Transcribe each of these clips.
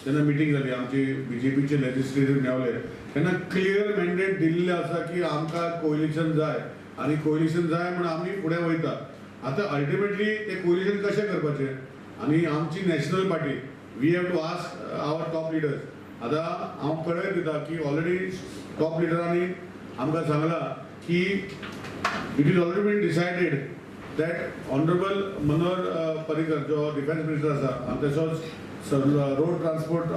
जेन्ना मिटींग जाली आमची बीजेपीचे लेजिस्लेटिव्ह मेळले तेन्ना क्लियर मॅन्डेट दिल्लें आसा की आमकां कोलिशन जाय आनी कोलिशन जाय म्हण आमी फुडें वयता. आतां अल्टिमेटली ते कोलिशन कशें करपाचें आनी आमची national party we have to ask our top leaders. आतां हांव कळय दिता की ऑलरेडी टॉप लिडरांनी आमकां सांगलां की it is already been decided that honourable Manohar Parrikar जो डिफेन्स मिनिस्टर आसा आनी तसोच रोड ट्रान्सपोर्ट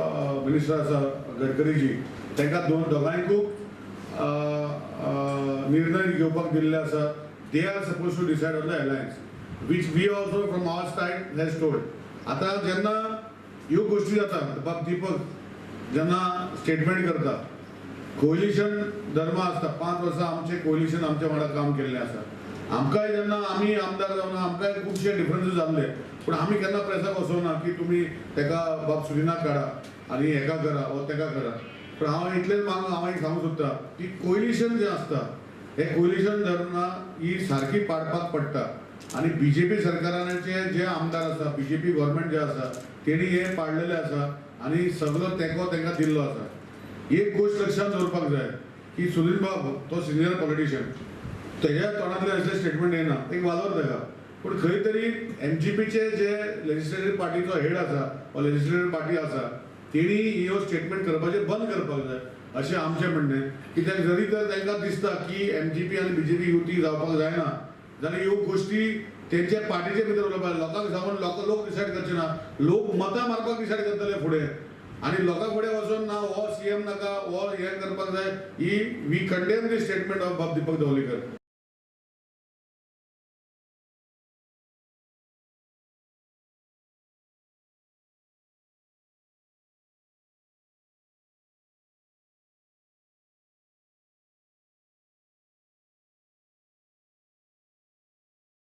मिनिस्टर आसा गडकरीजी तांकां दोगांयकूय निर्णय घेवपाक दिल्ले आसा. They are suppose to decide on the alliance which we also from our side has told. आतां जेन्ना ह्यो गोश्टी जाता बाब दीपक जेन्ना स्टेटमेंट करता कोलिशन धर्म आसता 5 वर्सां आमचें कोलिशन आमच्या वांगडा काम केल्लें आसा. आमकांय जेन्ना आमी आमदार जावन आमकांय खुबशे डिफरन्सीस जाल्ले पूण आमी केन्ना प्रेसाक वचोना की तुमी तेका बाब सुरिनाक काडा आनी हेका करा वो तेका करा. पूण हांव इतलेंच हांव एक सांगूंक सोदता की कोलिशन जें आसता हें कोलिशन धरना ही सारकी पाडपाक पडटा आनी बीजेपी सरकाराचे जे आमदार आसा बीजेपी गव्हर्मेंट जे आसा तेणी हे पाडलेले आसा आनी सगळो तेंको तांकां दिल्लो आसा. एक गोश्ट लक्षात दवरपाक जाय की सुनील बाब तो सिनियर पॉलिटिशियन तेज्या तोंडांतले असले स्टेटमेंट येना एक वालोर ताका पूण खंय तरी एमजीपीचे जे लेजिस्लेटिव्ह पार्टीचो हेड आसा वा लेजिस्लेटिव्ह पार्टी आसा तेणी ह्यो स्टेटमेंट करपाचे बंद करपाक जाय अशें आमचें म्हणणें. कित्याक जरी तर तांकां दिसता की एमजीपी आनी बीजेपी युती जावपाक जायना जाल्यार ह्यो गोश्टी तेंच्या पार्टीचे भितर उलोवपाक लोकांक सांगून लोक डिसायड करचे ना. लोक मतां मारपाक डिसायड करतले फुडें आनी लोकां फुडें वचून ना हो सीएम नाका हो हें करपाक जाय ही we condemn the statement of बाब दीपक ढवळीकर.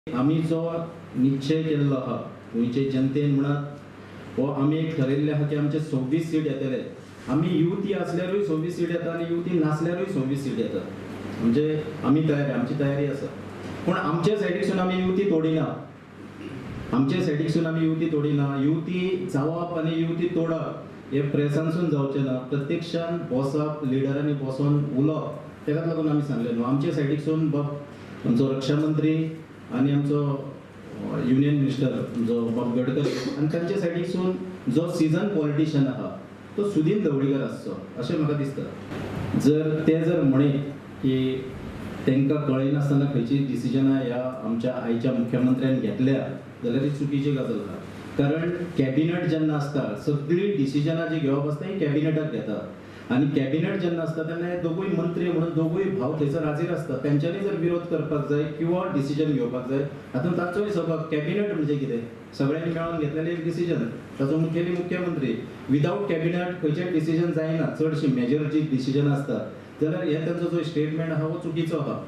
आम्ही जो निश्चय केल्लो आहा गोंयचे जनतेन म्हणत वो आमी एक ठरयल्लें आहा की आमचे 26 सीट येतले. आमी युती आसल्यारूय 26 सीट येता आनी युती नासल्यारूय 26 सीट येता. म्हणजे आमी तयारी आमची तयारी आसा. पूण आमचे सायडीसून आमी युती तोडिना. आमचे सायडीसून आमी युती तोडिना. युती जावप आनी युती तोडप हे प्रेसानसून जावचें ना. प्रत्यक्षान बसप लिडरांनी बसोन उलोवप तेकाच लागून आमी सांगले न्हू. आमचे सायडीसून बाब आमचो रक्षा मंत्री आनी आमचो युनियन मिनिस्टर जो बाब गडकरी आनी तांचे सायडीसून जो सिजन पॉलिटिशियन आहा तो सुदीन ढवळीकर आसचो अशें म्हाका दिसता. जर म्हणे की तांकां कळनासतना खंयची डिसिजनां ह्या आमच्या आयच्या मुख्यमंत्र्यान घेतल्या जाल्यार ती चुकीची गजाल आहा. कारण कॅबिनेट जेन्ना आसता सगळी डिसिजनां जी घेवप आसता ही कॅबिनेटाक घेता आनी कॅबिनेट जेन्ना आसता तेन्ना हे दोगूय मंत्री म्हणून दोगूय भाव थंयसर हाजीर आसता. तेंच्यांनी जर विरोध करपाक जाय किंवा डिसिजन घेवपाक जाय हातूंत तांचोय सहभाग. कॅबिनेट म्हणजे कितें सगळ्यांनी मेळून घेतलेलें एक डिसिजन ताचो मुखेली मुख्यमंत्री. विदाउट कॅबिनेट खंयचें डिसिजन जायना. चडशी मेजर जी डिसिजन आसतात जाल्यार हे तांचो जो स्टेटमेंट आहा हो चुकीचो आहा.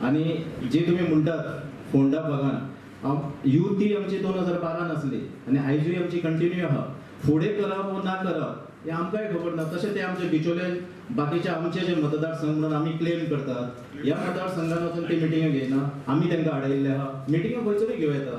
आनी जी तुमी म्हणटात फोंडा भागान युती आमची 2012 आसली आनी आयजूय आमची कंटिन्यू आहा. फुडें करप वो ना करप हे आमकांय खबर ना. तशें ते आमचे बिचोले बाकीचे आमचे जे मतदारसंघ म्हणून आमी क्लेम करतात ह्या मतदारसंघान वचून ते मिटिंगा घेयना. आमी तांकां आडयल्ले आहा. मिटिंगा खंयसरूय घेवं येता.